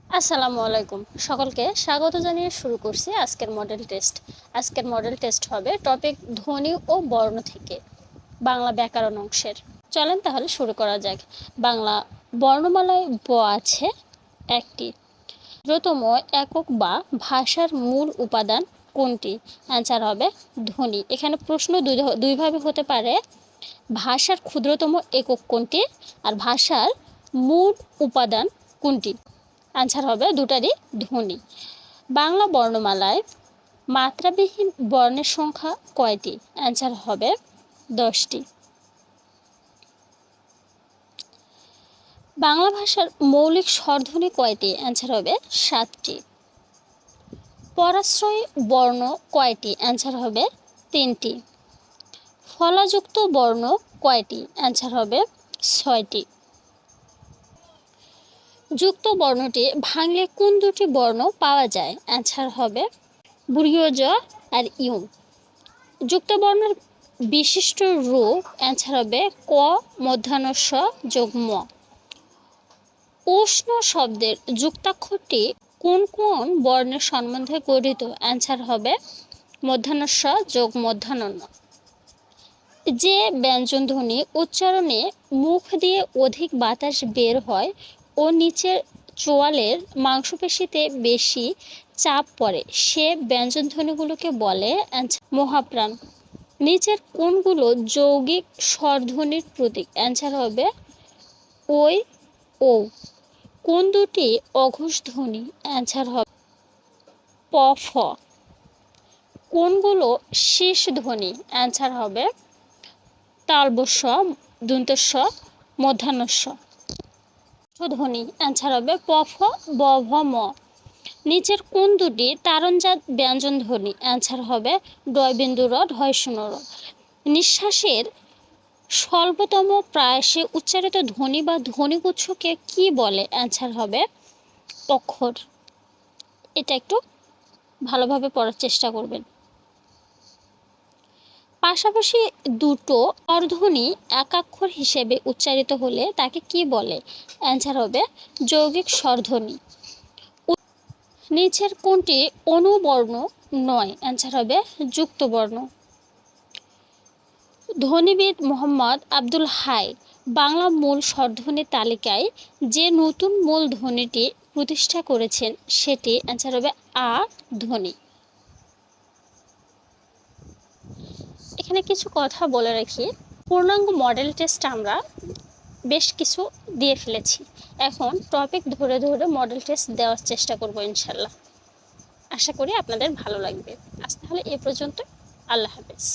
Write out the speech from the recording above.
আসসালামু আলাইকুম সকলকে স্বাগত জানিয়ে শুরু করছি আজকের মডেল টেস্ট। আজকের মডেল টেস্ট হবে টপিক ধ্বনি ও বর্ণ থেকে বাংলা ব্যাকরণ অংশের। চলেন তাহলে শুরু করা যাক। বাংলা বর্ণমালায় ব আছে একটি। ক্ষুদ্রতম একক বা ভাষার মূল উপাদান কোনটি? অ্যান্সার হবে ধ্বনি। এখানে প্রশ্ন দুইভাবে হতে পারে, ভাষার ক্ষুদ্রতম একক কোনটি আর ভাষার মূল উপাদান কোনটি। আনসার হবে দুটারই ধ্বনি। বাংলা বর্ণমালায় মাত্রাবিহীন বর্ণের সংখ্যা কয়টি? অ্যান্সার হবে 10টি। বাংলা ভাষার মৌলিক স্বরধ্বনি কয়টি? অ্যান্সার হবে 7টি। পরাশ্রয়ী বর্ণ কয়টি? অ্যান্সার হবে 3টি। ফলাযুক্ত বর্ণ কয়টি? অ্যান্সার হবে 6টি। যুক্ত বর্ণটি ভাঙলে কোন দুটি বর্ণ পাওয়া যায়? অ্যান্সার হবে বর্গীয় জ আর ইউ। যুক্ত বর্ণের বিশিষ্ট রূপ? অ্যান্সার হবে ক মূর্ধন্য ষ যোগ ম। উষ্ণ শব্দের যুক্তাক্ষরটি কোন কোন বর্ণের সম্বন্ধে গঠিত? অ্যান্সার হবে মূর্ধন্য ষ যোগ মূর্ধন্য ণ। যে ব্যঞ্জনধ্বনি উচ্চারণে মুখ দিয়ে অধিক বাতাস বের হয় ও নিচের চোয়ালের মাংসপেশিতে বেশি চাপ পড়ে সে ব্যঞ্জনধ্বনিগুলোকে বলে মহাপ্রাণ। নিচের কোনগুলো যৌগিক স্বরধ্বনির প্রতীক? অ্যান্সার হবে ওই ও। কোন দুটি অঘোষ ধ্বনি? অ্যান্সার হবে প ফ। কোনগুলো শীষ ধ্বনি? অ্যান্সার হবে তালবস্য দন্তস্ব মূর্ধন্যস্ব। ধ্বনি অ্যান্সার হবে প ফ ব ভ ম। নিচের কোন দুটি তারণজাত ব্যঞ্জন ধ্বনি? অ্যান্সার হবে ডয় বিন্দু র ঢয় শূন্য র। নিঃশ্বাসের স্বল্পতম প্রায়সে উচ্চারিত ধ্বনি বা ধ্বনিগুচ্ছকে কি বলে? অ্যান্সার হবে অক্ষর। এটা একটু ভালোভাবে পড়ার চেষ্টা করবেন। পাশাপাশি দুটো স্বরধ্বনি একাক্ষর হিসেবে উচ্চারিত হলে তাকে কি বলে? অ্যান্সার হবে যৌগিক স্বরধ্বনি। নিচের কোনটি অনুবর্ণ নয়? অ্যান্সার হবে যুক্ত বর্ণ। ধ্বনিবিদ মোহাম্মদ আব্দুল হাই বাংলা মূল স্বরধ্বনির তালিকায় যে নতুন মূল ধ্বনিটি প্রতিষ্ঠা করেছেন সেটি অ্যান্সার হবে আ ধ্বনি। এখানে কিছু কথা বলে রাখি, পূর্ণাঙ্গ মডেল টেস্ট আমরা বেশ কিছু দিয়ে ফেলেছি। এখন টপিক ধরে ধরে মডেল টেস্ট দেওয়ার চেষ্টা করব ইনশাল্লাহ। আশা করি আপনাদের ভালো লাগবে। আজ তাহলে এ পর্যন্ত। আল্লাহ হাফেজ।